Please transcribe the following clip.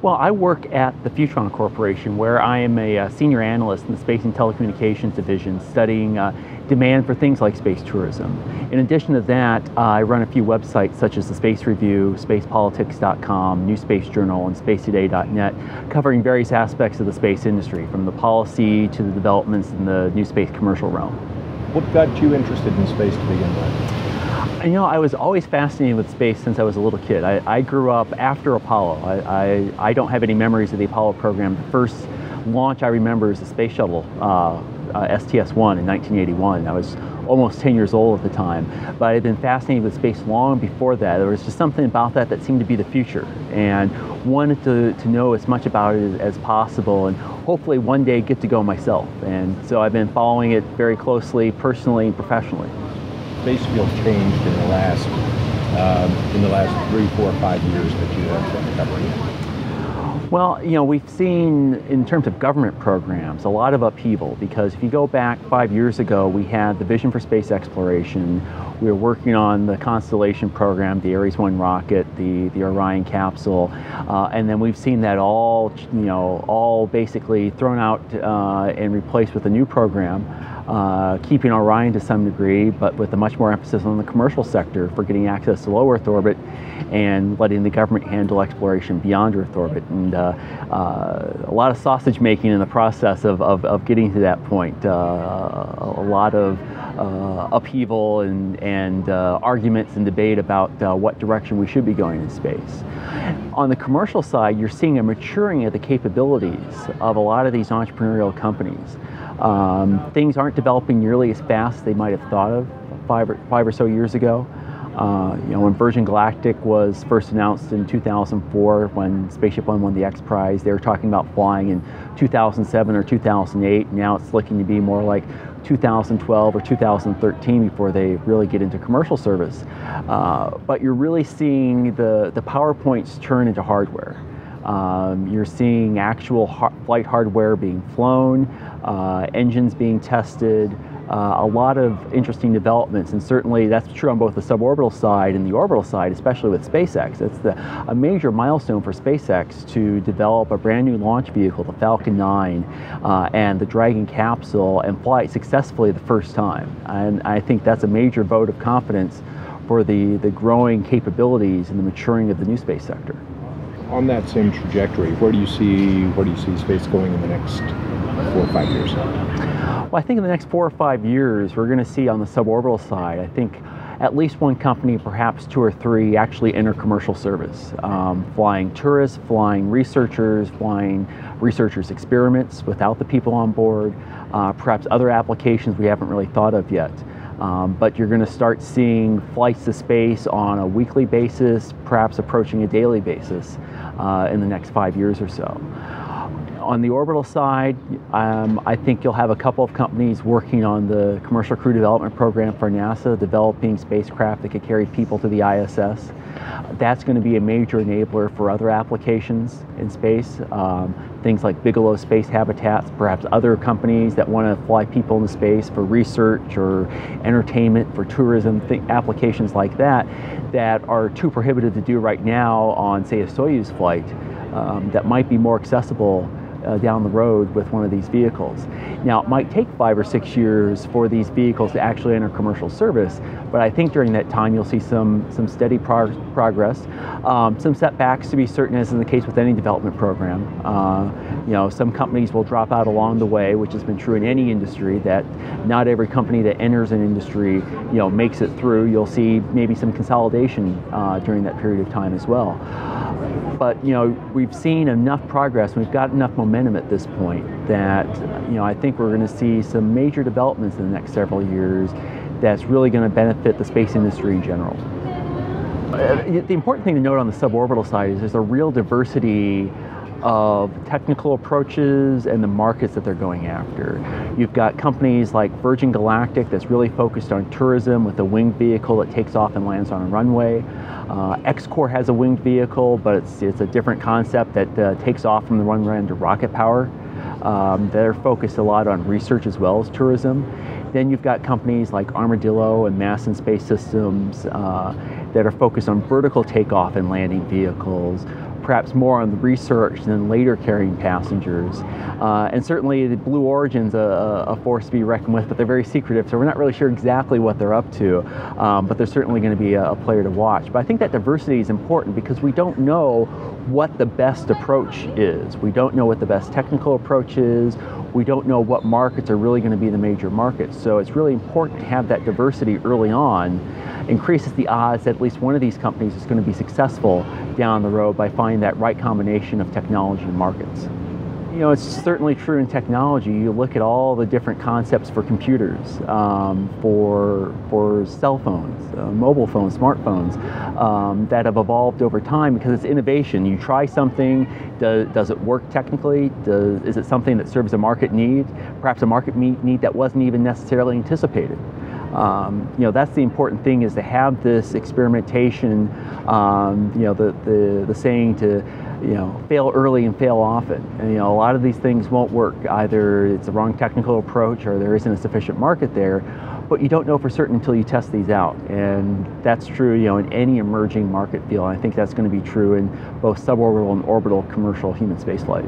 Well, I work at the Futron Corporation, where I am a senior analyst in the Space and Telecommunications Division, studying demand for things like space tourism. In addition to that, I run a few websites such as the Space Review, spacepolitics.com, NewSpace Journal, and spacetoday.net, covering various aspects of the space industry, from the policy to the developments in the new space commercial realm. What got you interested in space to begin with? You know, I was always fascinated with space since I was a little kid. I grew up after Apollo. I don't have any memories of the Apollo program. The first launch I remember is the space shuttle, STS-1 in 1981. I was almost 10 years old at the time, but I had been fascinated with space long before that. There was just something about that seemed to be the future, and wanted to know as much about it as possible, and hopefully one day get to go myself. And so I've been following it very closely, personally and professionally. Space field changed in the last 3, 4, 5 years that you have been covering it? Well, you know, we've seen, in terms of government programs, a lot of upheaval, because if you go back 5 years ago, we had the Vision for Space Exploration. We were working on the Constellation program, the Ares 1 rocket, the Orion capsule, and then we've seen that all basically thrown out and replaced with a new program, keeping Orion to some degree, but with a much more emphasis on the commercial sector for getting access to low Earth orbit and letting the government handle exploration beyond Earth orbit. And a lot of sausage making in the process of getting to that point. A lot of upheaval and arguments and debate about what direction we should be going in space. On the commercial side, you're seeing a maturing of the capabilities of a lot of these entrepreneurial companies. Things aren't developing nearly as fast as they might have thought of five or so years ago. You know, when Virgin Galactic was first announced in 2004, when Spaceship One won the X Prize, they were talking about flying in 2007 or 2008. Now it's looking to be more like 2012 or 2013 before they really get into commercial service. But you're really seeing the PowerPoints turn into hardware. You're seeing actual flight hardware being flown, engines being tested, a lot of interesting developments, and certainly that's true on both the suborbital side and the orbital side, especially with SpaceX. It's a major milestone for SpaceX to develop a brand new launch vehicle, the Falcon 9, and the Dragon capsule, and fly it successfully the first time. And I think that's a major vote of confidence for the growing capabilities and the maturing of the new space sector. On that same trajectory, where do you see space going in the next 4 or 5 years? Well, I think in the next 4 or 5 years, we're going to see on the suborbital side, I think at least one company, perhaps 2 or 3, actually enter commercial service. Flying tourists, flying researchers experiments without the people on board, perhaps other applications we haven't really thought of yet. But you're going to start seeing flights to space on a weekly basis, perhaps approaching a daily basis in the next 5 years or so. On the orbital side, I think you'll have a couple of companies working on the Commercial Crew Development Program for NASA, developing spacecraft that could carry people to the ISS. That's going to be a major enabler for other applications in space, things like Bigelow Space Habitats, perhaps other companies that want to fly people into space for research or entertainment, for tourism, applications like that, that are too prohibitive to do right now on, say, a Soyuz flight, that might be more accessible down the road with one of these vehicles. Now, it might take 5 or 6 years for these vehicles to actually enter commercial service, but I think during that time you'll see some steady progress, some setbacks to be certain, as in the case with any development program. You know, some companies will drop out along the way, which has been true in any industry, that not every company that enters an industry, you know, makes it through. You'll see maybe some consolidation during that period of time as well. But, you know, we've seen enough progress, we've got enough momentum at this point that, you know, I think we're going to see some major developments in the next several years that's really going to benefit the space industry in general. The important thing to note on the suborbital side is there's a real diversity of technical approaches and the markets that they're going after. You've got companies like Virgin Galactic that's really focused on tourism with a winged vehicle that takes off and lands on a runway. X-Core has a winged vehicle, but it's a different concept that takes off from the runway under rocket power. They're focused a lot on research as well as tourism. Then you've got companies like Armadillo and Mass and Space Systems that are focused on vertical takeoff and landing vehicles. perhaps more on the research than later carrying passengers. And certainly the Blue Origin's a force to be reckoned with, but they're very secretive, so we're not really sure exactly what they're up to, but they're certainly going to be a player to watch. But I think that diversity is important because we don't know what the best approach is. We don't know what the best technical approach is. We don't know what markets are really going to be the major markets. So it's really important to have that diversity early on. Increases the odds that at least one of these companies is going to be successful down the road by finding that right combination of technology and markets. You know, it's certainly true in technology. You look at all the different concepts for computers, for cell phones, mobile phones, smartphones, that have evolved over time because it's innovation. You try something, does it work technically? Is it something that serves a market need? Perhaps a market need that wasn't even necessarily anticipated. You know, that's the important thing, is to have this experimentation, you know, the saying to, you know, fail early and fail often. And, you know, a lot of these things won't work. Either it's the wrong technical approach or there isn't a sufficient market there, but you don't know for certain until you test these out. And that's true, you know, in any emerging market field. I think that's going to be true in both suborbital and orbital commercial human spaceflight.